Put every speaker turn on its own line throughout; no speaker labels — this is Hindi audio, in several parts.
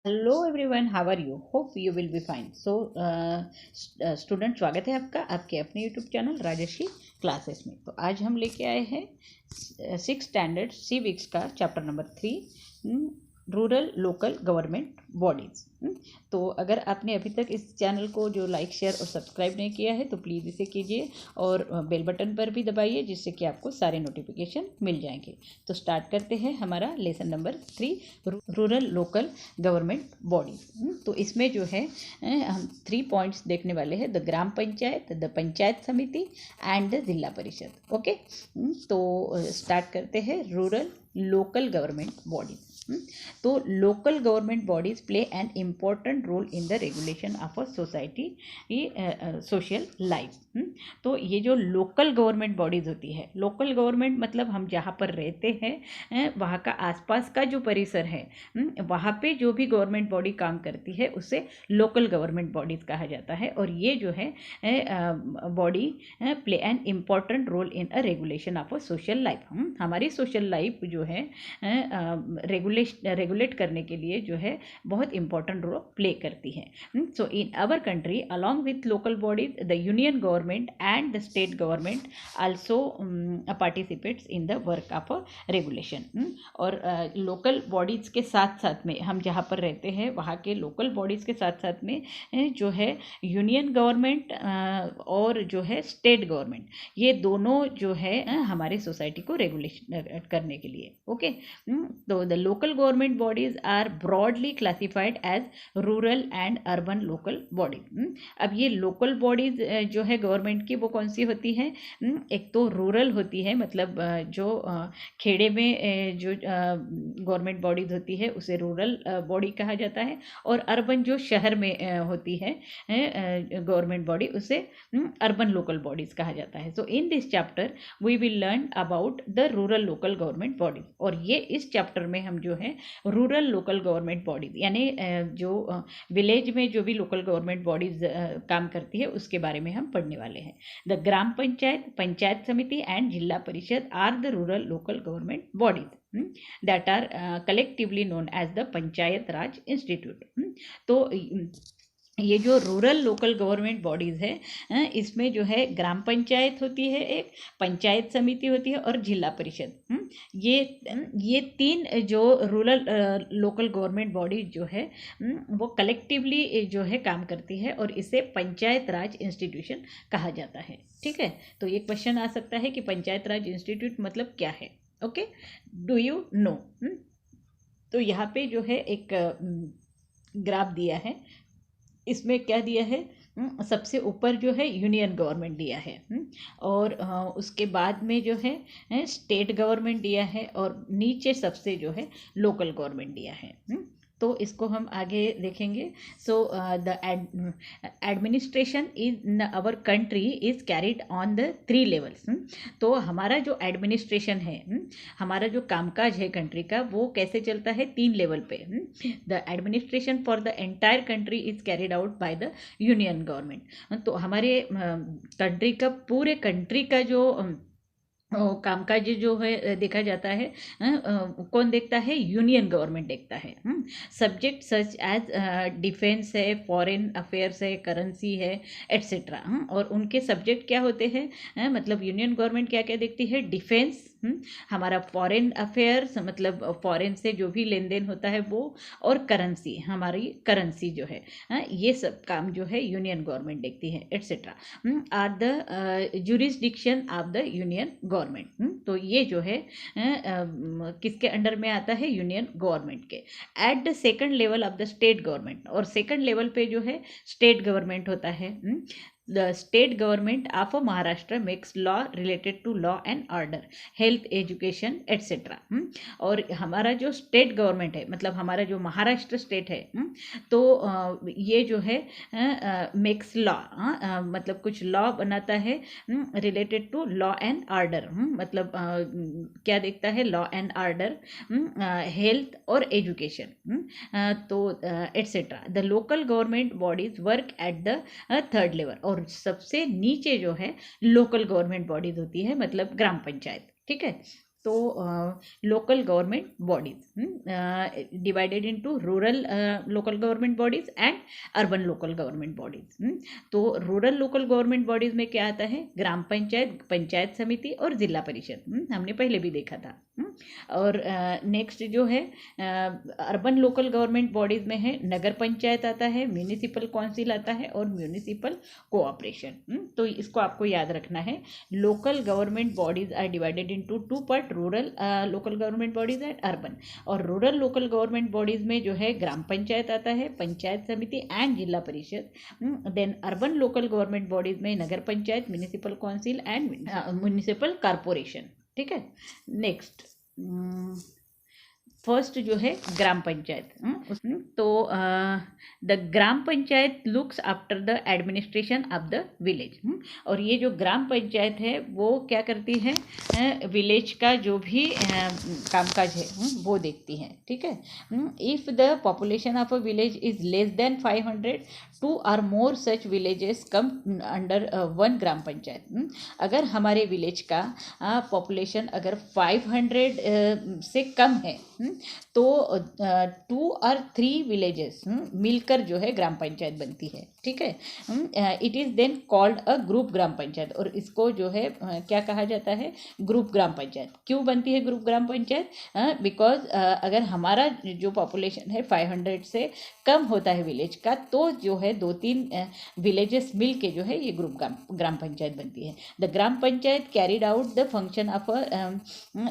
Hello everyone, how are you? Hope you will be fine. So student, स्वागत है आपका आपके अपने यूट्यूब चैनल राजश्री क्लासेस में। तो आज हम लेके आए हैं 6th स्टैंडर्ड सिविक्स का chapter number 3, rural local government bodies. तो अगर आपने अभी तक इस चैनल को जो लाइक शेयर और सब्सक्राइब नहीं किया है तो प्लीज़ इसे कीजिए और बेल बटन पर भी दबाइए, जिससे कि आपको सारे नोटिफिकेशन मिल जाएंगे। तो स्टार्ट करते हैं हमारा lesson number 3, rural local government bodies. तो इसमें जो है हम 3 पॉइंट्स देखने वाले हैं: the gram panchayat, the panchayat samiti and the zila परिषद। ओके, तो स्टार्ट करते हैं रूरल लोकल गवर्नमेंट बॉडीज। तो local government bodies play an important role in the regulation of a society social life. तो ये जो लोकल गवर्नमेंट बॉडीज़ होती है, लोकल गवर्नमेंट मतलब हम जहाँ पर रहते हैं वहाँ का आसपास का जो परिसर है, वहाँ पे जो भी गवर्नमेंट बॉडी काम करती है उसे लोकल गवर्नमेंट बॉडीज़ कहा जाता है। और ये जो है body play an important role in a regulation of a social life. हमारी सोशल लाइफ जो है रेगुलेट करने के लिए जो है बहुत इंपॉर्टेंट रोल प्ले करती है। So in our country along with local bodies the union government and the state government also participates in the work of regulation. और लोकल बॉडीज़ के साथ साथ में हम जहाँ पर रहते हैं वहाँ के लोकल बॉडीज़ के साथ साथ में जो है यूनियन गवर्नमेंट और जो है स्टेट गवर्नमेंट, ये दोनों जो है हमारी सोसाइटी को रेगुलेशन करने के लिए। ओके, तो the local government bodies are broadly classified as rural and urban local bodies. अब ये लोकल बॉडीज जो है गवर्नमेंट की वो कौन सी होती है? एक तो रूरल होती है, मतलब जो खेड़े में जो गवर्नमेंट बॉडीज होती है उसे रूरल बॉडी कहा जाता है, और अर्बन जो शहर में होती है गवर्नमेंट बॉडी उसे अर्बन लोकल बॉडीज कहा जाता है। So in this chapter we will learn about the rural local government bodies. और ये इस चैप्टर में हम जो है रूरल लोकल गवर्नमेंट बॉडीज यानी जो विलेज में जो भी लोकल गवर्नमेंट बॉडीज काम करती है उसके बारे में हम पढ़ने वाले हैं। The gram panchayat, panchayat samiti and zila parishad are the rural local government bodies that are collectively known as the panchayat raj institute. तो ये जो रूरल लोकल गवर्नमेंट बॉडीज़ है इसमें जो है ग्राम पंचायत होती है, एक पंचायत समिति होती है और जिला परिषद। ये 3 जो रूरल लोकल गवर्नमेंट बॉडीज जो है वो कलेक्टिवली जो है काम करती है और इसे पंचायत राज इंस्टीट्यूशन कहा जाता है। ठीक है, तो ये क्वेश्चन आ सकता है कि पंचायत राज इंस्टीट्यूट मतलब क्या है। Okay, do you no? तो यहाँ पे जो है एक ग्राफ दिया है, इसमें क्या दिया है? सबसे ऊपर जो है यूनियन गवर्नमेंट दिया है, और उसके बाद में जो है स्टेट गवर्नमेंट दिया है, और नीचे सबसे जो है लोकल गवर्नमेंट दिया है। तो इसको हम आगे देखेंगे। So the administration in our country is carried on the 3 levels. तो हमारा जो एडमिनिस्ट्रेशन है, हमारा जो कामकाज है कंट्री का, वो कैसे चलता है? 3 लेवल पे। The administration for the entire country is carried out by the union government. तो हमारे कंट्री का, पूरे कंट्री का जो कामकाज जो है देखा जाता है, कौन देखता है? यूनियन गवर्नमेंट देखता है। सब्जेक्ट सच एज डिफेंस है, फॉरेन अफेयर्स है, करेंसी है, एट्सेट्रा। और उनके सब्जेक्ट क्या होते हैं? मतलब यूनियन गवर्नमेंट क्या क्या देखती है? डिफेंस, हमारा फॉरेन अफेयर्स मतलब फॉरेन से जो भी लेन देन होता है वो, और करेंसी, हमारी करेंसी जो है, ये सब काम जो है यूनियन गवर्नमेंट देखती है, etcetera. Are the jurisdiction of the union government. तो ये जो है किसके अंडर में आता है? यूनियन गवर्नमेंट के। At the second level of the state government, और सेकंड लेवल पे जो है स्टेट गवर्नमेंट होता है। The state government of Maharashtra makes law related to law and order, health, education, etcetera. और हमारा जो स्टेट गवर्नमेंट है, मतलब हमारा जो महाराष्ट्र स्टेट है, तो ये जो है मेक्स लॉ, मतलब कुछ लॉ बनाता है related to law and order. मतलब क्या देखता है? लॉ एंड ऑर्डर, हेल्थ और एजुकेशन, तो etcetera. The local government bodies work at the 3rd level, और सबसे नीचे जो है लोकल गवर्नमेंट बॉडीज होती है, मतलब ग्राम पंचायत। ठीक है, तो local government bodies divided into rural local government bodies and urban local government bodies. तो रूरल लोकल गवर्नमेंट बॉडीज में क्या आता है, ग्राम पंचायत, पंचायत समिति और जिला परिषद, हमने पहले भी देखा था। और नेक्स्ट जो है अर्बन लोकल गवर्नमेंट बॉडीज में है नगर पंचायत आता है, म्यूनिसिपल काउंसिल आता है और म्यूनिसिपल कोऑपरेशन। तो इसको आपको याद रखना है। Local government bodies are divided into two part, rural local government bodies and urban. और रूरल लोकल गवर्नमेंट बॉडीज में जो है ग्राम पंचायत आता है, panchayat samiti and zila parishad. Then urban local government bodies में nagar panchayat, municipal council and municipal corporation. ठीक है। नेक्स्ट फर्स्ट जो है ग्राम पंचायत। तो the gram panchayat looks after the administration of the village. और ये जो ग्राम पंचायत है वो क्या करती है, विलेज का जो भी कामकाज है वो देखती है। ठीक है। If the population of a village is less than 500, 2 or more such villages come under one ग्राम पंचायत। अगर हमारे विलेज का पॉपुलेशन अगर 500 से कम है तो 2 or 3 विलेजेस मिलकर जो है ग्राम पंचायत बनती है। ठीक है। It is then called a group gram panchayat. और इसको जो है क्या कहा जाता है, ग्रुप ग्राम पंचायत। क्यों बनती है ग्रुप ग्राम पंचायत? बिकॉज अगर हमारा जो पॉपुलेशन है 500 से कम होता है विलेज का, तो जो है 2-3 विलेजेस मिल के जो है ये ग्रुप ग्राम पंचायत बनती है। The gram panchayat carried out the function of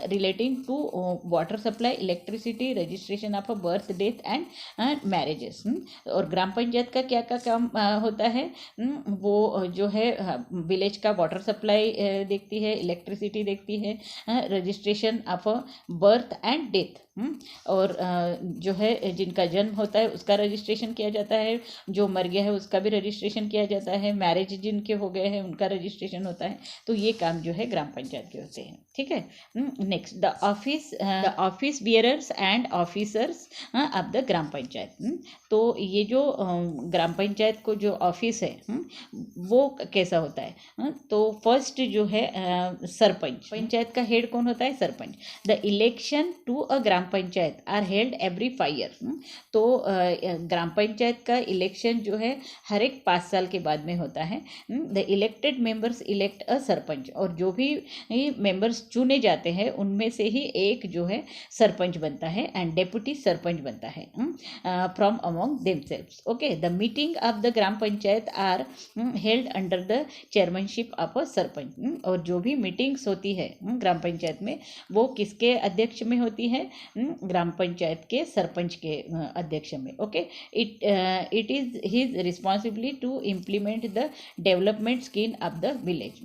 relating to water supply, electricity, registration of a birth, death and marriages. और ग्राम पंचायत का क्या क्या काम होता है, वो जो है विलेज का वाटर सप्लाई देखती है, इलेक्ट्रिसिटी देखती है, registration of a birth and death. और जो है जिनका जन्म होता है उसका रजिस्ट्रेशन किया जाता है, जो मर गया है उसका भी रजिस्ट्रेशन किया जाता है, मैरिज जिनके हो गए हैं उनका रजिस्ट्रेशन होता है। तो ये काम जो है ग्राम पंचायत के होते हैं। ठीक है। Next the office bearers and officers of the gram panchayat. तो ये जो ग्राम पंचायत को जो ऑफिस है वो कैसा होता है, तो फर्स्ट जो है सरपंच। पंचायत का हेड कौन होता है? Sarpanch. The election to a gram panchayat are held every 5 year. तो ग्राम पंचायत का इलेक्शन जो है हर एक 5 साल के बाद में होता है। द इलेक्टेड मेंबर्स इलेक्ट अ सरपंच। और जो भी मेंबर्स चुने जाते हैं उनमें से ही एक जो है सरपंच बनता है एंड डेप्यूटी सरपंच बनता है from among themselves. Okay. The meeting of the gram panchayat are held under the chairmanship of a sarpanch. और जो भी मीटिंग्स होती है ग्राम पंचायत में वो किसके अध्यक्ष में होती है? ग्राम पंचायत के सरपंच के अध्यक्ष में। Okay. It is his responsibility to implement the development scheme of the village.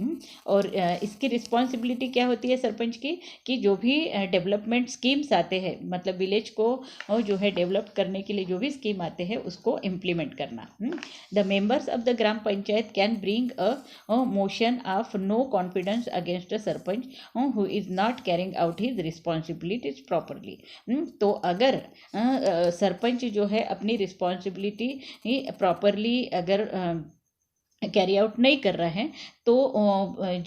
और इसकी रिस्पॉन्सिबिलिटी क्या होती है सरपंच की, कि जो भी डेवलपमेंट स्कीम्स आते हैं, मतलब विलेज को जो है डेवलप करने के लिए जो भी स्कीम आते हैं उसको इम्प्लीमेंट करना। The members of the gram panchayat can bring a motion of no confidence against a sarpanch who is not carrying out his responsibilities properly. तो अगर सरपंच जो है अपनी रिस्पॉन्सिबिलिटी प्रॉपरली अगर कैरी आउट नहीं कर रहे हैं तो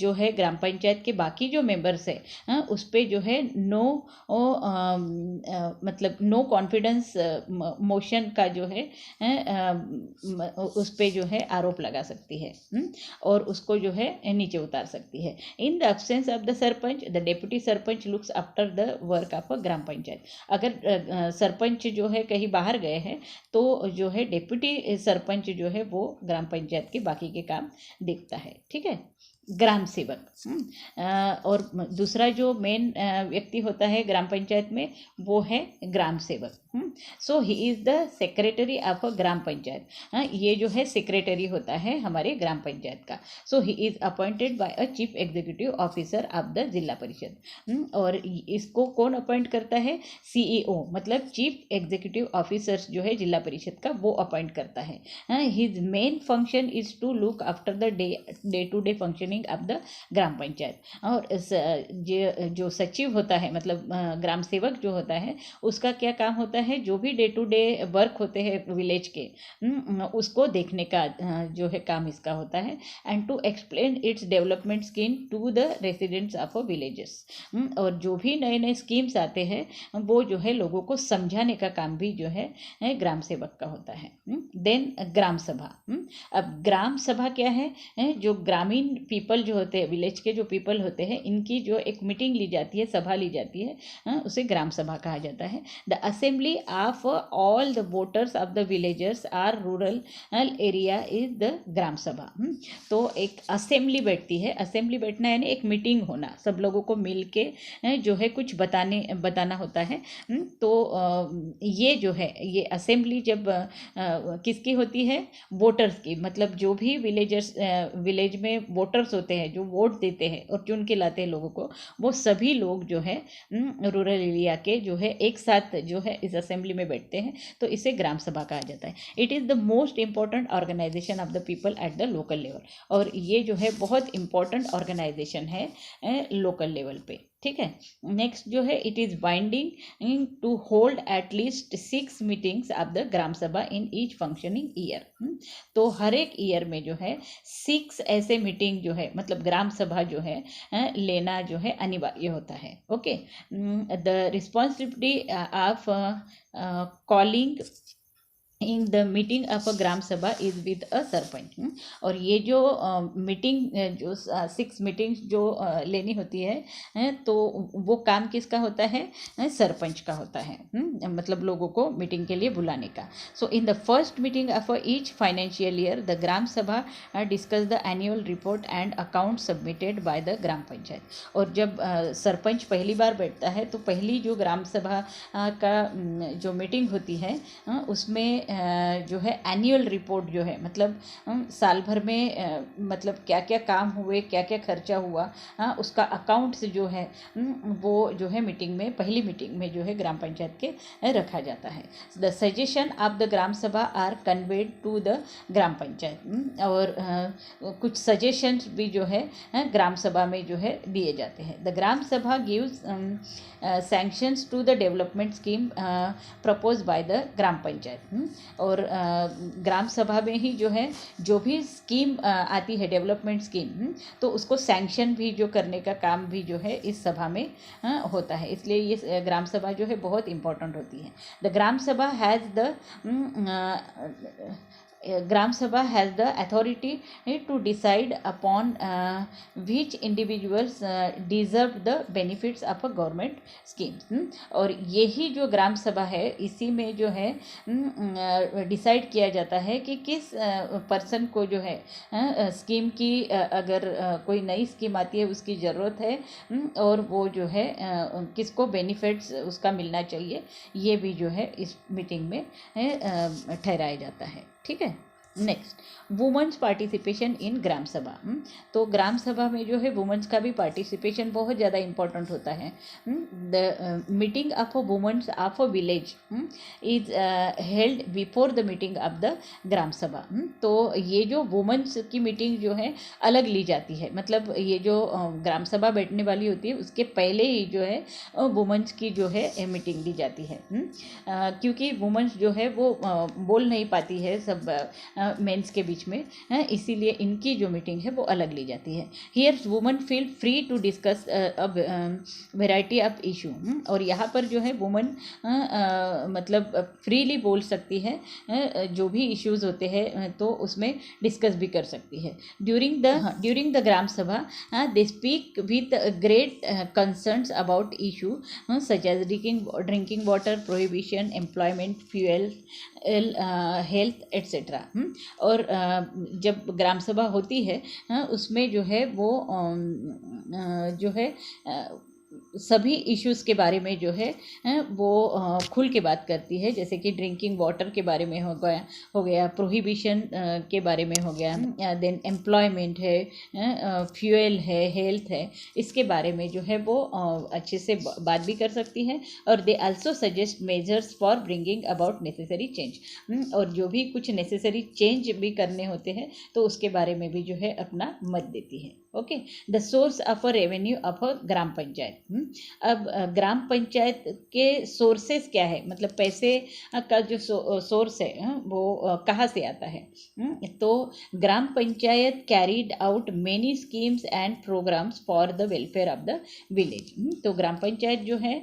जो है ग्राम पंचायत के बाकी जो मेंबर्स है उस पर जो है मतलब नो कॉन्फिडेंस मोशन का जो है उस पर जो है आरोप लगा सकती है और उसको जो है नीचे उतार सकती है। In the absence of the sarpanch the deputy sarpanch looks after the work of a gram panchayat. अगर सरपंच जो है कहीं बाहर गए हैं तो जो है डेप्यूटी सरपंच जो है वो ग्राम पंचायत के बाकी के काम देखता है। ठीक है। ग्राम सेवक। और दूसरा जो मेन व्यक्ति होता है ग्राम पंचायत में वो है gram sevak. So he is the secretary of a gram panchayat. ये जो है सेक्रेटरी होता है हमारे ग्राम पंचायत का। So he is appointed by a chief executive officer of the zila parishad. और इसको कौन अपॉइंट करता है? CEO, मतलब चीफ एग्जीक्यूटिव ऑफिसर्स जो है जिला परिषद का वो अपॉइंट करता है। His main function is to look after the day to day functioning functioning of the gram panchayat. और जो सचिव होता है, मतलब ग्राम सेवक जो होता है, उसका क्या काम होता है, जो भी डे टू डे वर्क होते हैं विलेज के, उसको देखने का जो है काम इसका होता है। And to explain its development scheme to the residents of villages. और जो भी नए नए स्कीम्स आते हैं वो जो है लोगों को समझाने का काम भी जो है ग्राम सेवक का होता है। देन ग्राम सभा। अब ग्राम सभा क्या है, जो ग्रामीण पीपल जो होते हैं, विलेज के जो पीपल होते हैं, इनकी जो एक मीटिंग ली जाती है, सभा ली जाती है, उसे ग्राम सभा कहा जाता है। The assembly of all the voters of the villagers are rural area is the gram sabha. तो एक असेंबली बैठती है, असेंबली बैठना यानी एक मीटिंग होना, सब लोगों को मिल के जो है कुछ बताना होता है। तो ये जो है, ये असेंबली जब किसकी होती है, वोटर्स की, मतलब जो भी विलेज में वोटर्स होते हैं, जो वोट देते हैं और चुन के लाते हैं लोगों को, वो सभी लोग जो है रूरल एरिया के जो है एक साथ जो है इस असेंबली में बैठते हैं। तो इसे ग्राम सभा कहा जाता है। It is the most important organization of the people at the local level. और ये जो है बहुत इम्पॉर्टेंट ऑर्गेनाइजेशन है लोकल लेवल पे, ठीक है। नेक्स्ट जो है, it is binding to hold at least 6 meetings of the gram sabha in each functioning year. तो हर एक ईयर में जो है 6 ऐसे मीटिंग जो है, मतलब ग्राम सभा जो है लेना जो है अनिवार्य होता है। Okay, the responsibility of calling in the meeting of a gram sabha is with a sarpanch. और ये जो मीटिंग जो 6 मीटिंग्स जो लेनी होती है, तो वो काम किसका होता है, सरपंच का होता है। मतलब लोगों को मीटिंग के लिए बुलाने का। So in the first meeting of each financial year the gram sabha discuss the annual report and account submitted by the gram panchayat. और जब सरपंच पहली बार बैठता है, तो पहली जो ग्राम सभा का जो मीटिंग होती है, उसमें जो है एनुअल रिपोर्ट जो है, मतलब साल भर में मतलब क्या क्या काम हुए, क्या क्या खर्चा हुआ, उसका अकाउंट्स जो है वो जो है मीटिंग में, पहली मीटिंग में जो है ग्राम पंचायत के रखा जाता है। The suggestion of the gram सभा are conveyed to the gram panchayat. और कुछ सजेशंस भी जो है ग्राम सभा में जो है दिए जाते हैं। The gram sabha gives sanctions to the development scheme propose by the gram panchayat. और ग्राम सभा में ही जो है जो भी स्कीम आती है, डेवलपमेंट स्कीम, तो उसको सैंक्शन भी जो करने का काम भी जो है इस सभा में होता है। इसलिए ये ग्राम सभा जो है बहुत इम्पोर्टेंट होती है। द ग्राम सभा has the Gram Sabha has the authority to decide upon which individuals deserve the benefits of a government schemes। और यही जो ग्राम सभा है, इसी में जो है डिसाइड किया जाता है कि किस पर्सन को जो है स्कीम की, अगर कोई नई स्कीम आती है उसकी ज़रूरत है, और वो जो है किसको बेनिफिट्स उसका मिलना चाहिए, ये भी जो है इस मीटिंग में ठहराया जाता है, ठीक है। नेक्स्ट, वुमेंस पार्टिसिपेशन इन ग्राम सभा। तो ग्राम सभा में जो है वुमेंस का भी पार्टिसिपेशन बहुत ज़्यादा इम्पोर्टेंट होता है। The meeting of womens of a village is held before the meeting of the gram sabha. तो ये जो वुमेंस की मीटिंग जो है अलग ली जाती है, मतलब ये जो ग्राम सभा बैठने वाली होती है उसके पहले ही जो है वुमेंस की जो है मीटिंग ली जाती है। क्योंकि वुमेंस जो है वो बोल नहीं पाती है सब मेंस के बीच में, इसीलिए इनकी जो मीटिंग है वो अलग ली जाती है। Here women feel free to discuss variety of issue. और यहाँ पर जो है वुमन मतलब फ्रीली बोल सकती है, जो भी इश्यूज होते हैं तो उसमें डिस्कस भी कर सकती है। During the gram sabha they speak with great concerns about issue such as drinking water, prohibition, employment, fuel, health etcetera. और जब ग्राम सभा होती है उसमें जो है वो जो है सभी इश्यूज़ के बारे में जो है वो खुल के बात करती है, जैसे कि ड्रिंकिंग वाटर के बारे में हो गया, प्रोहिबिशन के बारे में हो गया, देन एम्प्लॉयमेंट है, फ्यूल है, हेल्थ है, इसके बारे में जो है वो अच्छे से बात भी कर सकती है। और they also suggest measures for bringing about necessary change. और जो भी कुछ नेसेसरी चेंज भी करने होते हैं तो उसके बारे में भी जो है अपना मत देती है। Okay. The source of a revenue of a gram panchayat. अब ग्राम पंचायत के सोर्सेस क्या है, मतलब पैसे का जो सोर्स है वो कहाँ से आता है। तो gram panchayat carried out many schemes and programmes for the welfare of the village. तो ग्राम पंचायत जो है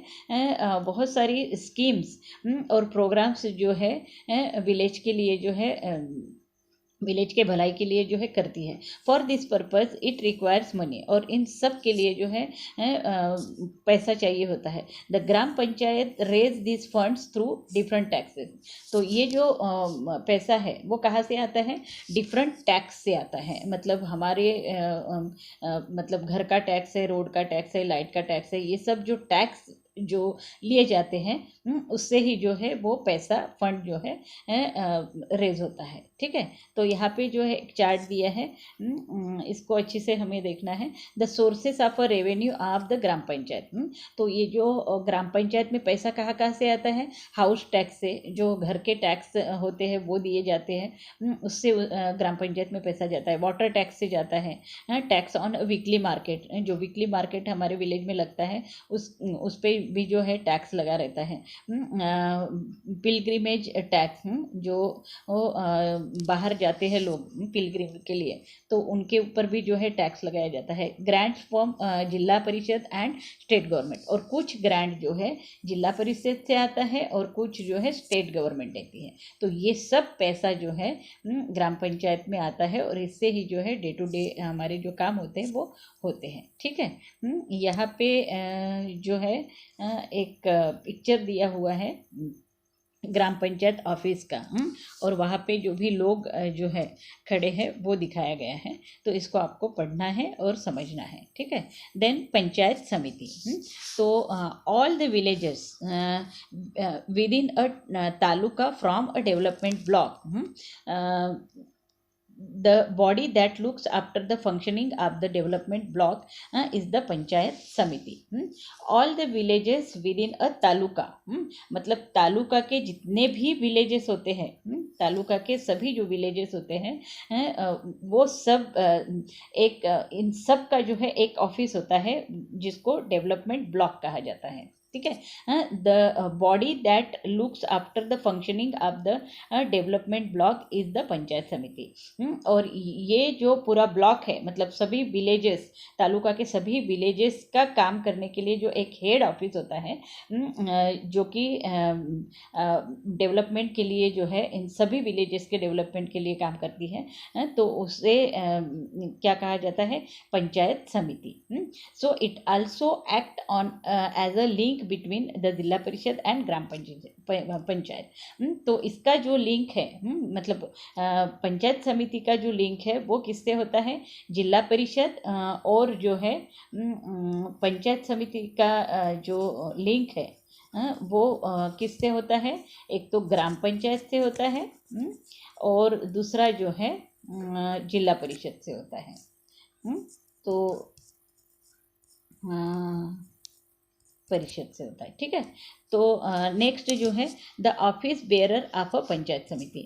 बहुत सारी स्कीम्स और प्रोग्राम्स जो है विलेज के लिए जो है विलेज के भलाई के लिए जो है करती है। For this purpose it requires money, और इन सब के लिए जो है पैसा चाहिए होता है। The gram panchayat raise this funds through different taxes. तो ये जो पैसा है वो कहाँ से आता है, डिफरेंट टैक्स से आता है। मतलब हमारे मतलब घर का टैक्स है, रोड का टैक्स है, लाइट का टैक्स है, ये सब जो टैक्स जो लिए जाते हैं उससे ही जो है वो पैसा फंड जो है रेज होता है। ठीक है, तो यहाँ पे जो है एक चार्ट दिया है, इसको अच्छे से हमें देखना है। The sources of a revenue of the gram panchayat. तो ये जो ग्राम पंचायत में पैसा कहाँ कहाँ से आता है, हाउस टैक्स से, जो घर के टैक्स होते हैं वो दिए जाते हैं, उससे ग्राम पंचायत में पैसा जाता है। वाटर टैक्स से जाता है, टैक्स ऑन वीकली मार्केट, जो वीकली मार्केट हमारे विलेज में लगता है उस पे भी जो है टैक्स लगा रहता है। पिलग्रिमेज टैक्स, जो बाहर जाते हैं लोग पिलग्रिम के लिए, तो उनके ऊपर भी जो है टैक्स लगाया जाता है। ग्रांट्स फ्रॉम जिला परिषद एंड स्टेट गवर्नमेंट, और कुछ ग्रांट जो है जिला परिषद से आता है और कुछ जो है स्टेट गवर्नमेंट देती है। तो ये सब पैसा जो है ग्राम पंचायत में आता है, और इससे ही जो है डे टू डे हमारे जो काम होते हैं वो होते हैं। ठीक है, यहाँ पे जो है एक पिक्चर दिया हुआ है ग्राम पंचायत ऑफिस का, और वहाँ पे जो भी लोग जो है खड़े हैं वो दिखाया गया है। तो इसको आपको पढ़ना है और समझना है। ठीक है, देन पंचायत समिति। तो all the villages with in a taluka from a development block, the body that looks after the functioning of the development block is the panchayat samiti. All the villages within a taluka, मतलब तालुका के जितने भी विलेजेस होते हैं, तालुका के सभी जो विलेजेस होते हैं वो सब एक इन सब का जो है एक ऑफिस होता है जिसको डेवलपमेंट ब्लॉक कहा जाता है। ठीक है, the body that looks after the functioning of the development block is the panchayat समिति। और ये जो पूरा ब्लॉक है, मतलब सभी विलेजेस, तालुका के सभी विलेजेस का काम करने के लिए जो एक हेड ऑफिस होता है, जो कि डेवलपमेंट के लिए जो है इन सभी विलेजेस के डेवलपमेंट के लिए काम करती है, तो उसे क्या कहा जाता है, panchayat samiti. So it also act on as a link between the zila parishad and ग्राम पंचायत। तो इसका जो लिंक है, मतलब पंचायत समिति का जो लिंक है वो किससे होता है, जिला परिषद और जो है पंचायत समिति का जो लिंक है वो किससे होता है, एक तो ग्राम पंचायत से होता है और दूसरा जो है जिला परिषद से होता है। तो परिषद से होता है। ठीक है, तो नेक्स्ट जो है the office bearer of a panchayat समिति।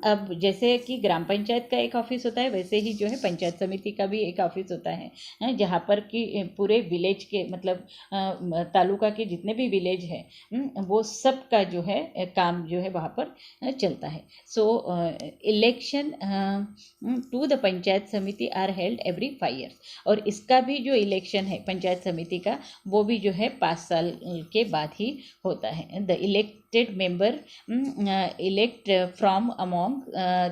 अब जैसे कि ग्राम पंचायत का एक ऑफिस होता है, वैसे ही जो है पंचायत समिति का भी एक ऑफिस होता है, जहाँ पर कि पूरे विलेज के, मतलब तालुका के जितने भी विलेज है वो सब का जो है काम जो है वहाँ पर चलता है। सो इलेक्शन टू द पंचायत समिति आर हेल्ड एवरी 5 years, और इसका भी जो इलेक्शन है पंचायत समिति का वो भी जो है 5 साल के बाद ही होता है। The elected member elect from among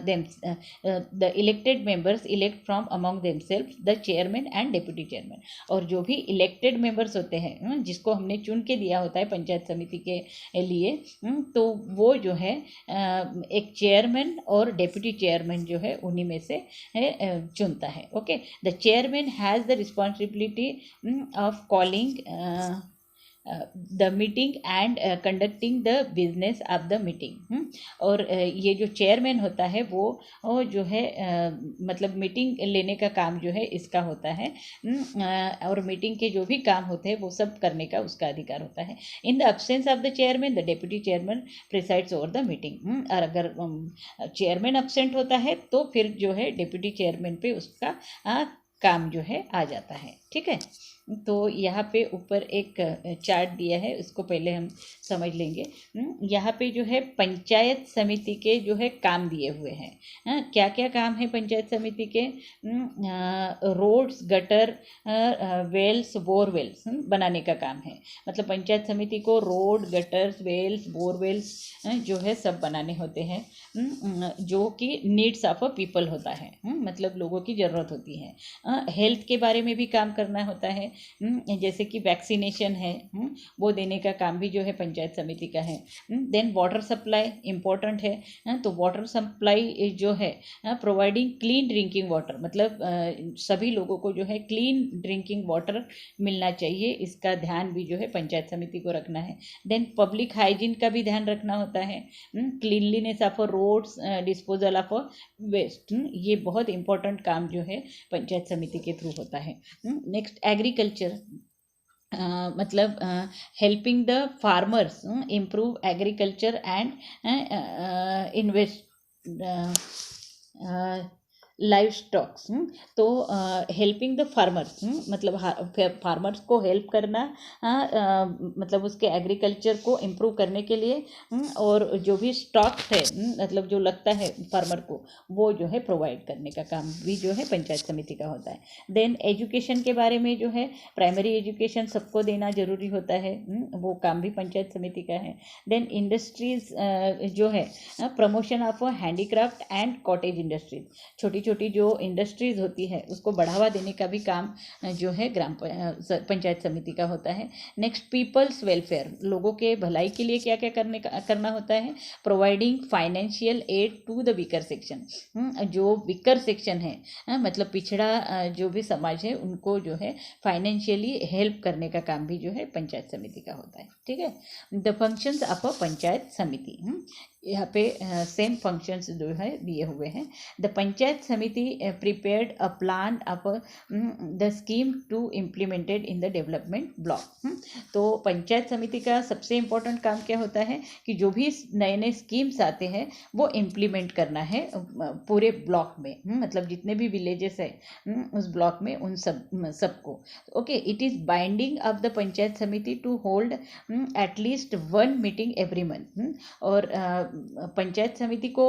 them, the elected members elect from among themself the chairman and deputy chairman. और जो भी इलेक्टेड मेंबर्स होते हैं जिसको हमने चुन के दिया होता है पंचायत समिति के लिए, तो वो जो है एक चेयरमैन और डिप्टी चेयरमैन जो है उन्हीं में से चुनता है। Okay, the chairman has the responsibility of calling the meeting and conducting the business of the meeting. और ये जो चेयरमैन होता है वो जो है मतलब मीटिंग लेने का काम जो है इसका होता है, और मीटिंग के जो भी काम होते हैं वो सब करने का उसका अधिकार होता है। In the absence of the chairman the deputy chairman presides over the meeting. और अगर चेयरमैन एब्सेंट होता है तो फिर जो है डेप्यूटी चेयरमैन पे उसका काम जो है आ जाता है। ठीक है, तो यहाँ पे ऊपर एक चार्ट दिया है, उसको पहले हम समझ लेंगे। यहाँ पे जो है पंचायत समिति के जो है काम दिए हुए हैं। क्या क्या काम है पंचायत समिति के? रोड्स, गटर, वेल्स, बोरवेल्स बनाने का काम है। मतलब पंचायत समिति को रोड, गटर्स, वेल्स, बोरवेल्स जो है सब बनाने होते हैं, जो कि नीड्स ऑफ अ पीपल होता है, मतलब लोगों की ज़रूरत होती है। हेल्थ के बारे में भी काम करना होता है, जैसे कि वैक्सीनेशन है, वो देने का काम भी जो है पंचायत समिति का है। देन वाटर सप्लाई इम्पोर्टेंट है, तो वाटर सप्लाई जो है प्रोवाइडिंग क्लीन ड्रिंकिंग वाटर, मतलब सभी लोगों को जो है क्लीन ड्रिंकिंग वाटर मिलना चाहिए, इसका ध्यान भी जो है पंचायत समिति को रखना है। देन पब्लिक हाइजीन का भी ध्यान रखना होता है, cleanliness of roads, disposal of waste, ये बहुत इंपॉर्टेंट काम जो है पंचायत समिति के थ्रू होता है। नेक्स्ट एग्रीकल्चर, मतलब helping the farmers improve agriculture and invest live stocks. तो हेल्पिंग द फार्मर्स, मतलब फार्मर्स को हेल्प करना, मतलब उसके एग्रीकल्चर को इम्प्रूव करने के लिए, और जो भी स्टॉक्स है, मतलब जो लगता है फार्मर को, वो जो है प्रोवाइड करने का काम भी जो है पंचायत समिति का होता है। देन एजुकेशन के बारे में जो है प्राइमरी एजुकेशन सबको देना जरूरी होता है, वो काम भी पंचायत समिति का है। देन इंडस्ट्रीज जो है promotion of handicraft and cottage industries, छोटी छोटी जो इंडस्ट्रीज होती है उसको बढ़ावा देने का भी काम जो है पंचायत समिति का होता है। नेक्स्ट पीपल्स वेलफेयर, लोगों के भलाई के लिए क्या क्या करना होता है? Providing financial aid to the weaker section, जो वीकर सेक्शन है, मतलब पिछड़ा जो भी समाज है उनको जो है फाइनेंशियली हेल्प करने का काम भी जो है पंचायत समिति का होता है। ठीक है, the functions of a panchayat समिति, यहाँ पे सेम फंक्शंस जो है दिए हुए हैं। The panchayat samiti prepared a plan of the scheme to implemented in the development block. तो पंचायत समिति का सबसे इम्पोर्टेंट काम क्या होता है कि जो भी नए नए स्कीम्स आते हैं वो इम्प्लीमेंट करना है पूरे ब्लॉक में, मतलब जितने भी विलेजेस है उस ब्लॉक में, उन सबको। Okay, it is binding of the panchayat samiti to hold at least 1 meeting every month, और पंचायत समिति को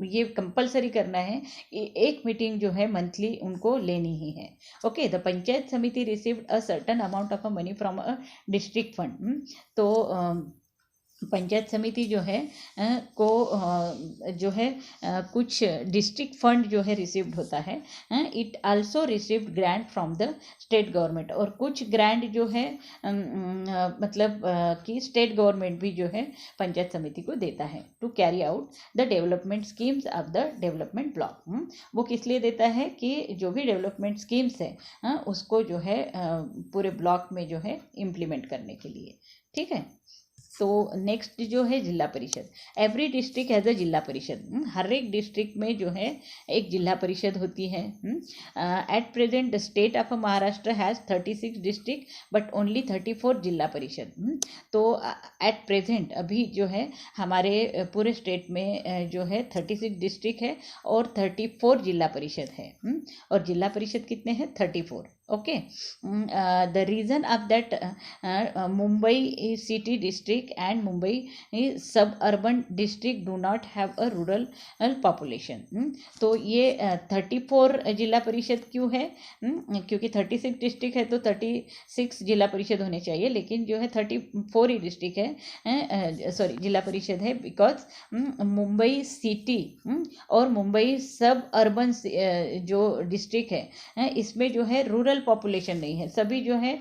ये कंपलसरी करना है कि एक मीटिंग जो है मंथली उनको लेनी ही है। ओके, द पंचायत समिति received a certain amount of money from a district fund. तो पंचायत समिति जो है जो है कुछ डिस्ट्रिक्ट फंड जो है रिसीव्ड होता है। It also received grant from the state government, और कुछ ग्रांट जो है मतलब कि स्टेट गवर्नमेंट भी जो है पंचायत समिति को देता है to carry out the development schemes of the development block. वो किस लिए देता है कि जो भी डेवलपमेंट स्कीम्स है उसको जो है पूरे ब्लॉक में जो है इम्प्लीमेंट करने के लिए। ठीक है, तो नेक्स्ट जो है जिला परिषद। Every district has a zila परिषद, हर एक डिस्ट्रिक्ट में जो है एक जिला परिषद होती है। At present the state of Maharashtra has 36 district but only 34 जिला परिषद। तो एट प्रेजेंट अभी जो है हमारे पूरे स्टेट में जो है 36 डिस्ट्रिक्ट है और 34 जिला परिषद है, और जिला परिषद कितने हैं? 34। Okay, the region of that Mumbai city district and Mumbai suburban district do not have a rural population. तो ये 34 जिला परिषद क्यों है? क्योंकि 36 डिस्ट्रिक्ट है तो 36 जिला परिषद होने चाहिए, लेकिन जो है 34 ही डिस्ट्रिक्ट है, सॉरी जिला परिषद है, बिकॉज मुंबई सिटी और मुंबई सब अर्बन जो डिस्ट्रिक्ट है इसमें जो है रूरल पॉपुलेशन नहीं है, सभी जो है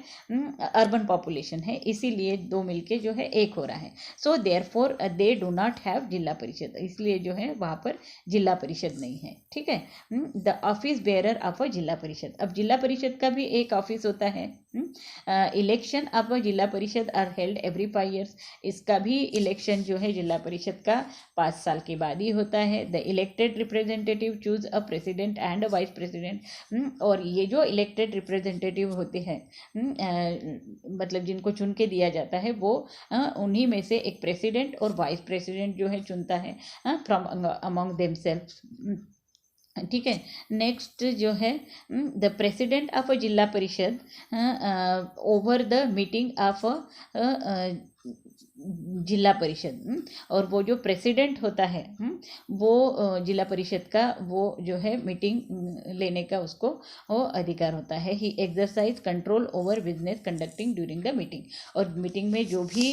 अर्बन पॉपुलेशन है, इसीलिए दो मिलके जो है एक हो रहा है। So therefore they do not have जिला परिषद, इसलिए जो है वहाँ पर जिला परिषद नहीं है। ठीक है, the office bearer of a zila परिषद। अब जिला परिषद का भी एक ऑफिस होता है। इलेक्शन ऑफ जिला parishad are held every 5 years। इसका भी इलेक्शन जो है जिला परिषद का 5 साल के बाद ही होता है। The elected representative choose a president and a vice president. और ये जो इलेक्टेड रिप्रेजेंटेटिव होते हैं, मतलब जिनको चुन के दिया जाता है, वो उन्हीं में से एक प्रेसिडेंट और वाइस प्रेसिडेंट जो है चुनता है फ्रॉम अमंग देमसेल्व्स। ठीक है। नेक्स्ट जो है the president of a zila परिषद ओवर द मीटिंग ऑफ जिला परिषद, और वो जो प्रेसिडेंट होता है वो जिला परिषद का वो जो है मीटिंग लेने का उसको वो अधिकार होता है। He exercise control over business conducting during the meeting, और मीटिंग में जो भी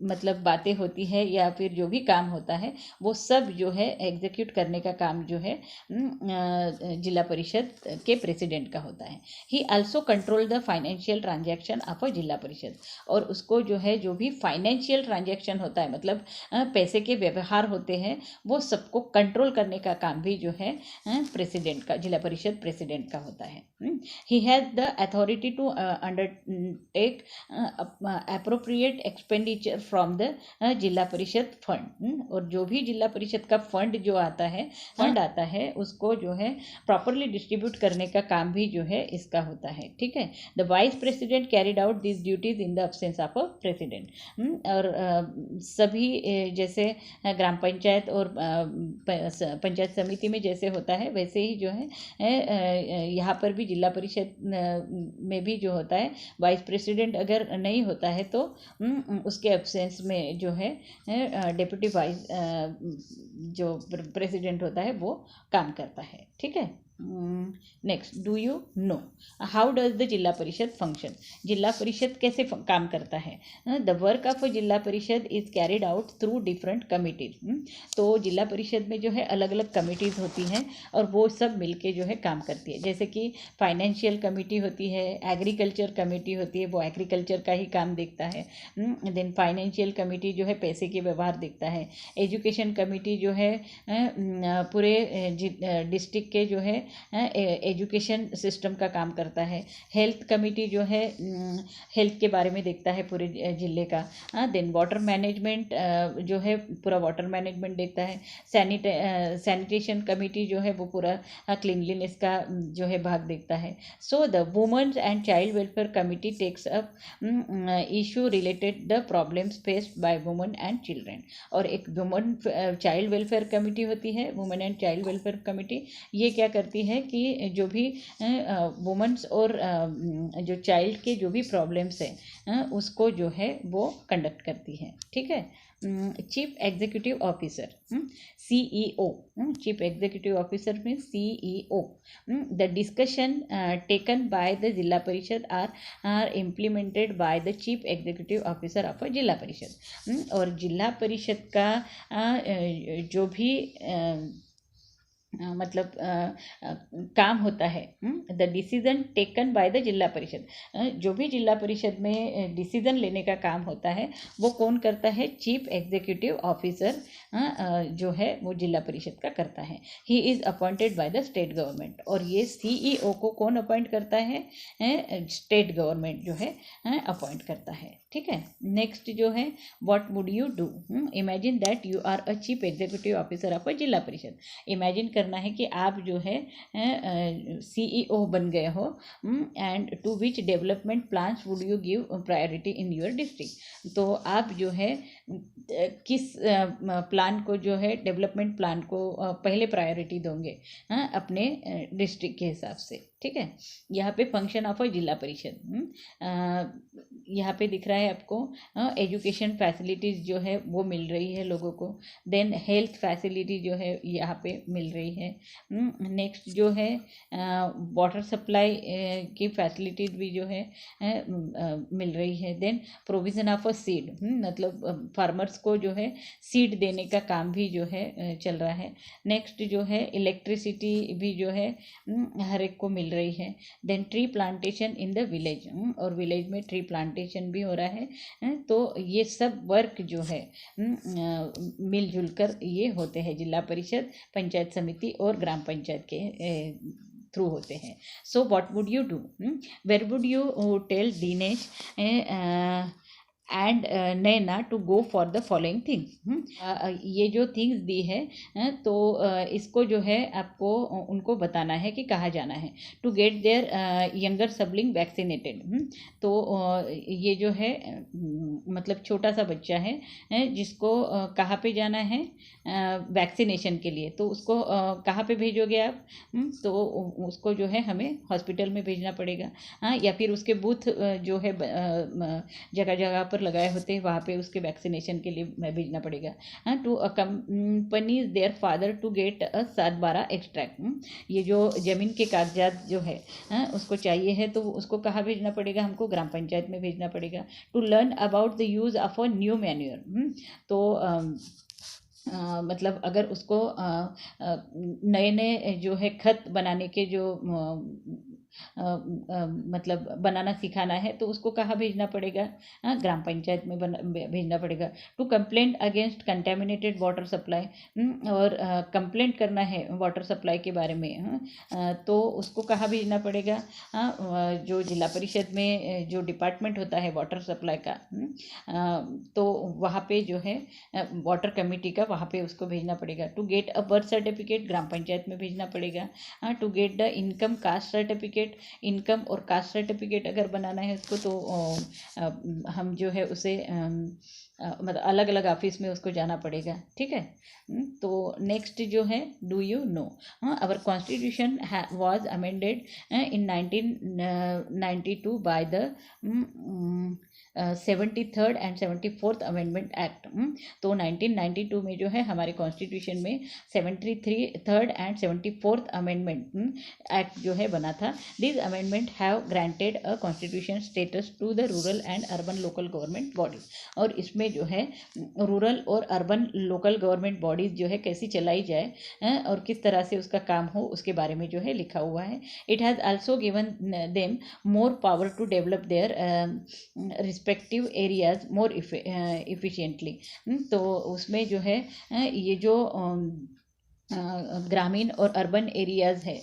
मतलब बातें होती है या फिर जो भी काम होता है वो सब जो है एग्जीक्यूट करने का काम जो है जिला परिषद के प्रेसिडेंट का होता है। ही also control the financial transaction of a zila parishad, और उसको जो है जो भी फाइनेंशियल ट्रांजैक्शन होता है मतलब पैसे के व्यवहार होते हैं वो सबको कंट्रोल करने का काम भी जो है प्रेसिडेंट का, जिला परिषद प्रेसिडेंट का होता है। He has the authority to undertake appropriate expenditure from the zila parishad fund, और जो भी जिला परिषद का फंड जो आता है उसको जो है प्रॉपरली डिस्ट्रीब्यूट करने का काम भी जो है इसका होता है। ठीक है। The vice president carried out this duties in the absence of a president, और सभी जैसे ग्राम पंचायत और पंचायत समिति में जैसे होता है वैसे ही जो है यहाँ पर भी जिला परिषद में भी जो होता है वाइस प्रेसिडेंट अगर नहीं होता है तो उसके एब्सेंस में जो है डेप्यूटी वाइस जो प्रेसिडेंट होता है वो काम करता है। ठीक है। Next, do you know how does the zila परिषद फंक्शन? जिला परिषद कैसे काम करता है? द वर्क ऑफ जिला परिषद is carried out through different committees, तो जिला परिषद में जो है अलग अलग कमिटीज़ होती हैं और वो सब मिलके जो है काम करती है। जैसे कि फाइनेंशियल कमेटी होती है, एग्रीकल्चर कमेटी होती है, वो एग्रीकल्चर का ही काम देखता है। देन फाइनेंशियल कमेटी जो है पैसे के व्यवहार देखता है। एजुकेशन कमेटी जो है पूरे डिस्ट्रिक्ट के जो है एजुकेशन सिस्टम का काम करता है। हेल्थ कमेटी जो है हेल्थ के बारे में देखता है पूरे ज़िले का। देन वाटर मैनेजमेंट जो है पूरा वाटर मैनेजमेंट देखता है। सैनिटेशन कमेटी जो है वो पूरा क्लीनलीनेस का जो है भाग देखता है। So the women's and child welfare committee takes up issue related the problems faced by women and children, और एक वुमेन चाइल्ड वेलफेयर कमेटी होती है, women and child welfare committee. ये क्या करती है कि जो भी वुमेन्स और जो चाइल्ड के जो भी प्रॉब्लम्स हैं उसको जो है वो कंडक्ट करती है। ठीक है। Chief executive officer, CEO, chief executive officer में CEO। The discussion taken by the zila parishad are implemented by the chief executive officer of a zila parishad, और जिला परिषद का जो भी मतलब काम होता है, the decision taken by the zila परिषद, जो भी जिला परिषद में डिसीजन लेने का काम होता है वो कौन करता है? चीफ एग्जीक्यूटिव ऑफिसर जो है वो जिला परिषद का करता है। ही is appointed by the state government, और ये CEO को कौन अपॉइंट करता है? स्टेट गवर्नमेंट जो है अपॉइंट करता है। ठीक है। नेक्स्ट जो है what would you do? Imagine that you are a chief executive officer of a zila parishad. Imagine करना है कि आप जो है CEO बन गए हो, and to which development plans would you give priority in your district. तो आप जो है किस प्लान को जो है डेवलपमेंट प्लान को पहले प्रायोरिटी दोगे अपने डिस्ट्रिक्ट के हिसाब से। ठीक है। यहाँ पे फंक्शन ऑफ अ जिला परिषद, यहाँ पे दिख रहा है आपको एजुकेशन फैसिलिटीज़ जो है वो मिल रही है लोगों को। देन हेल्थ फैसिलिटी जो है यहाँ पे मिल रही है। नेक्स्ट जो है वाटर सप्लाई की फैसिलिटीज भी जो है मिल रही है। Then provision of a seed, मतलब फार्मर्स को जो है सीड देने का काम भी जो है चल रहा है। नेक्स्ट जो है इलेक्ट्रिसिटी भी जो है हर एक को मिल रही है। Then tree plantation in the village, और विलेज में ट्री प्लांटेशन भी हो रहा है। तो ये सब वर्क जो है मिलजुल कर ये होते हैं जिला परिषद, पंचायत समिति और ग्राम पंचायत के थ्रू होते हैं। So what would you do? Where would you tell Dinesh and Naina to go for the following things. ये जो थिंग्स दी है तो इसको जो है आपको उनको बताना है कि कहाँ जाना है। To get their younger sibling vaccinated. तो ये जो है मतलब छोटा सा बच्चा है जिसको कहाँ पे जाना है वैक्सीनेशन के लिए, तो उसको कहाँ पे भेजोगे आप? तो उसको जो है हमें हॉस्पिटल में भेजना पड़ेगा, हाँ, या फिर उसके बूथ जो है जगह जगह पर लगाए होते हैं वहाँ पे उसके वैक्सीनेशन के लिए भेजना पड़ेगा। हाँ, to accompany their father to get a 7/12 extract. ये जो ज़मीन के कागजात जो है उसको चाहिए है, तो उसको कहाँ भेजना पड़ेगा? हमको ग्राम पंचायत में भेजना पड़ेगा। To learn about the use of a new manure. तो मतलब अगर उसको नए नए जो है खत बनाने के जो मतलब बनाना सिखाना है, तो उसको कहाँ भेजना पड़ेगा? ग्राम पंचायत में भेजना पड़ेगा। To complaint against contaminated water supply. और कंप्लेंट करना है वाटर सप्लाई के बारे में, तो उसको कहाँ भेजना पड़ेगा? जो जिला परिषद में जो डिपार्टमेंट होता है वाटर सप्लाई का, तो वहाँ पे जो है वाटर कमेटी का, वहाँ पे उसको भेजना पड़ेगा। To get a birth certificate gram panchayat में भेजना पड़ेगा। To get the income caste certificate. Income और कास्ट सर्टिफिकेट अगर बनाना है उसको, तो हम जो है उसे मतलब अलग अलग ऑफिस में उसको जाना पड़ेगा, ठीक है। तो नेक्स्ट जो है, do you know our constitution was amended in 1992 by the 73rd and 74th amendment act. तो 1992 में जो है हमारे कॉन्स्टिट्यूशन में 73rd and 74th amendment act जो है बना था। This amendment have granted a constitution status to the rural and urban local government bodies. और इसमें जो है रूरल और अर्बन लोकल गवर्नमेंट बॉडीज जो है कैसी चलाई जाए और किस तरह से उसका काम हो, उसके बारे में जो है लिखा हुआ है। It has also given them more power to develop their respective areas more efficiently. तो उसमें जो है ये जो ग्रामीण और अर्बन एरियाज़ है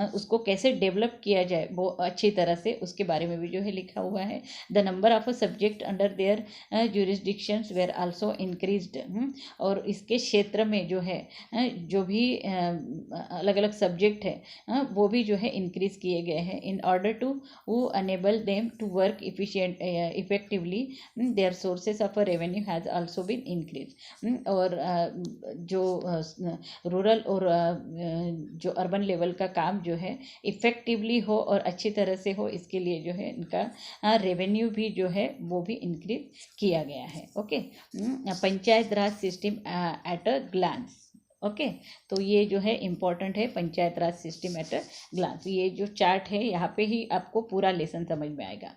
उसको कैसे डेवलप किया जाए वो अच्छी तरह से, उसके बारे में भी जो है लिखा हुआ है। The number of a subject under their jurisdictions where also increased. और इसके क्षेत्र में जो है जो भी अलग अलग सब्जेक्ट है वो भी जो है इंक्रीज किए गए हैं इन ऑर्डर टू वो enable them to work effectively. Their sources of a revenue has also been increase. और जो रूरल और जो अर्बन लेवल का काम जो है इफ़ेक्टिवली हो और अच्छी तरह से हो, इसके लिए जो है इनका रेवेन्यू भी जो है वो भी इंक्रीज किया गया है। Okay, panchayat raj system at a glance. Okay, तो ये जो है इम्पॉर्टेंट है, panchayat raj system at a glance. ये जो चार्ट है यहाँ पे ही आपको पूरा लेसन समझ में आएगा।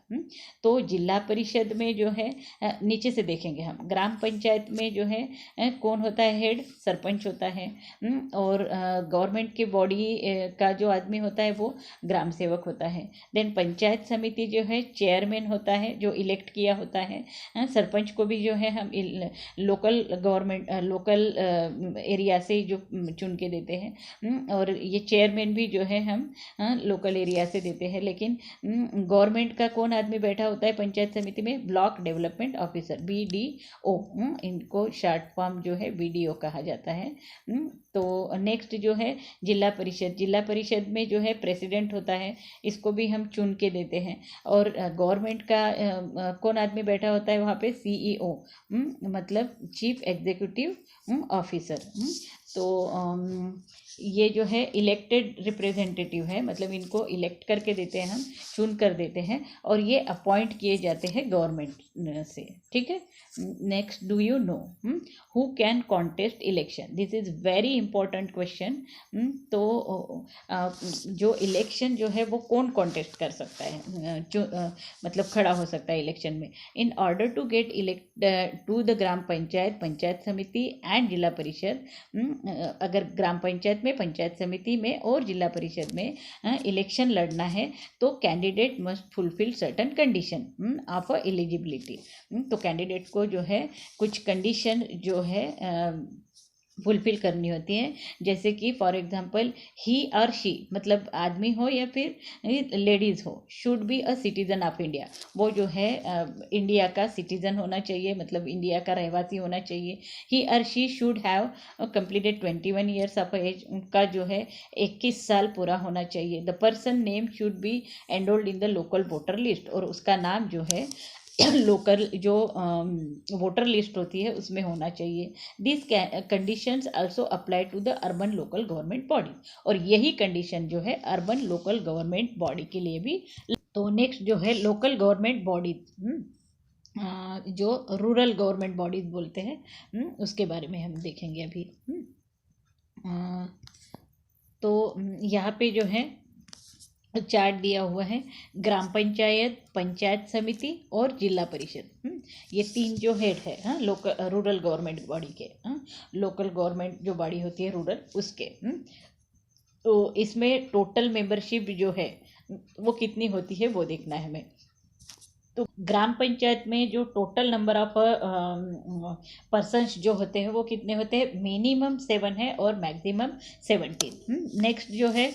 तो जिला परिषद में जो है नीचे से देखेंगे हम, ग्राम पंचायत में जो है कौन होता है? हेड, सरपंच होता है। और गवर्नमेंट के बॉडी का जो आदमी होता है वो ग्राम सेवक होता है। देन पंचायत समिति जो है चेयरमैन होता है जो इलेक्ट किया होता है। सरपंच को भी जो है हम लोकल गवर्नमेंट लोकल एरिया से जो चुन के देते हैं। और ये चेयरमैन भी जो है हम लोकल एरिया से देते हैं। लेकिन गवर्नमेंट का कौन आदमी बैठा होता है पंचायत समिति में? Block development officer, BDO। इनको शॉर्ट फॉर्म जो है BDO कहा जाता है। तो नेक्स्ट जो है जिला परिषद। जिला परिषद में जो है प्रेसिडेंट होता है, इसको भी हम चुन के देते हैं। और गवर्नमेंट का कौन आदमी बैठा होता है वहाँ पे? CEO, मतलब चीफ एग्जीक्यूटिव ऑफिसर। तो ये जो है इलेक्टेड रिप्रेजेंटेटिव है, मतलब इनको इलेक्ट करके देते हैं हम, चुन कर देते हैं, और ये अपॉइंट किए जाते हैं गवर्नमेंट से, ठीक है। Next, do you know who can contest election? This is very important question. तो जो इलेक्शन जो है वो कौन कॉन्टेस्ट कर सकता है, जो मतलब खड़ा हो सकता है इलेक्शन में? In order to get elect to the gram panchayat, panchayat samiti and zila परिषद। अगर ग्राम पंचायत में, पंचायत समिति में और जिला परिषद में इलेक्शन लड़ना है तो candidate must fulfil certain condition of eligibility. तो कैंडिडेट को जो है कुछ कंडीशन जो है फुलफिल करनी होती हैं। जैसे कि फॉर एग्जांपल ही और शी, मतलब आदमी हो या फिर लेडीज़ हो, should be a citizen of India. वो जो है इंडिया का सिटीज़न होना चाहिए, मतलब इंडिया का रहवासी होना चाहिए। ही और she should have completed 21 years of age, उनका जो है 21 साल पूरा होना चाहिए। The person name should be enrolled in the local voter list, और उसका नाम जो है लोकल जो वोटर लिस्ट होती है उसमें होना चाहिए। This conditions also apply to the urban local government body, और यही कंडीशन जो है अर्बन लोकल गवर्नमेंट बॉडी के लिए भी। तो नेक्स्ट जो है लोकल गवर्नमेंट बॉडीज, जो रूरल गवर्नमेंट बॉडीज बोलते हैं, उसके बारे में हम देखेंगे अभी। तो यहाँ पे जो है चार्ट दिया हुआ है, ग्राम पंचायत, पंचायत समिति और जिला परिषद, ये तीन जो हेड है, हाँ, लोकल रूरल गवर्नमेंट बॉडी के, हाँ, लोकल गवर्नमेंट जो बॉडी होती है रूरल उसके। तो इसमें टोटल मेंबरशिप जो है वो कितनी होती है वो देखना है हमें। तो ग्राम पंचायत में जो टोटल नंबर ऑफ पर्सन्स जो होते हैं वो कितने होते हैं, मिनिमम 7 है और मैक्सिमम 17। नेक्स्ट जो है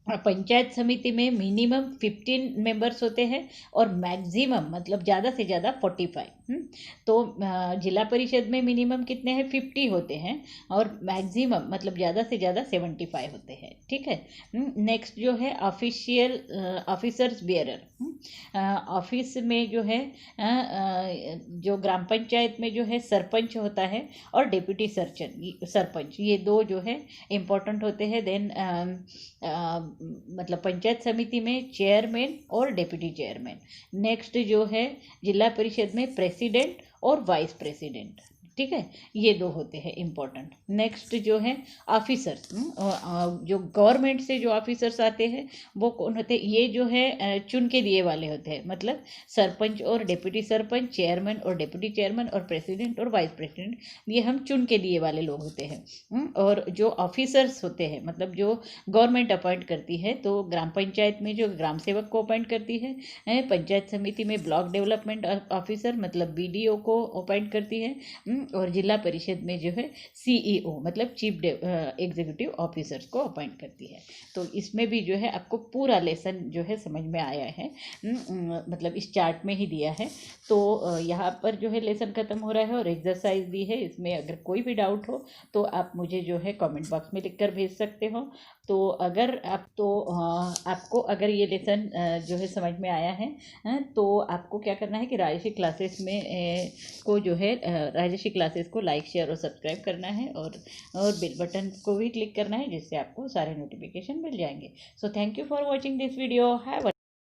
पंचायत समिति में मिनिमम 15 मेंबर्स होते हैं और मैक्सिमम मतलब ज़्यादा से ज़्यादा 45। तो जिला परिषद में मिनिमम कितने हैं, 50 होते हैं और मैक्सिमम मतलब ज़्यादा से ज़्यादा 75 होते हैं। ठीक है। नेक्स्ट जो है ऑफिशियल ऑफिसर्स बेयरर, ऑफिस में जो है जो ग्राम पंचायत में जो है सरपंच होता है और डिप्टी सरपंच, ये दो जो है इम्पोर्टेंट होते हैं। देन मतलब पंचायत समिति में चेयरमैन और डिप्टी चेयरमैन। नेक्स्ट जो है जिला परिषद में प्रेसिडेंट और वाइस प्रेसिडेंट। ठीक है, ये दो होते हैं इम्पोर्टेंट। नेक्स्ट जो है ऑफिसर्स, जो गवर्नमेंट से जो ऑफिसर्स आते हैं वो कौन होते हैं, ये जो है चुन के दिए वाले होते हैं, मतलब सरपंच और डिप्टी सरपंच, चेयरमैन और डिप्टी चेयरमैन और प्रेसिडेंट और वाइस प्रेसिडेंट, ये हम चुन के दिए वाले लोग होते हैं। और जो ऑफिसर्स होते हैं मतलब जो गवर्नमेंट अपॉइंट करती है, तो ग्राम पंचायत में जो ग्राम सेवक को अपॉइंट करती है, पंचायत समिति में ब्लॉक डेवलपमेंट ऑफिसर मतलब बीडीओ को अपॉइंट करती है, और जिला परिषद में जो है सीईओ मतलब चीफ एग्जीक्यूटिव ऑफिसर्स को अपॉइंट करती है। तो इसमें भी जो है आपको पूरा लेसन जो है समझ में आया है, मतलब इस चार्ट में ही दिया है। तो यहाँ पर जो है लेसन खत्म हो रहा है और एक्सरसाइज दी है। इसमें अगर कोई भी डाउट हो तो आप मुझे जो है कमेंट बॉक्स में लिखकर भेज सकते हो। तो अगर आपको अगर ये लेसन जो है समझ में आया है, तो आपको क्या करना है कि राजश्री क्लासेस में को जो है राजश्री क्लासेस को लाइक शेयर और सब्सक्राइब करना है, और बेल बटन को भी क्लिक करना है, जिससे आपको सारे नोटिफिकेशन मिल जाएंगे। So thank you for watching this video. Have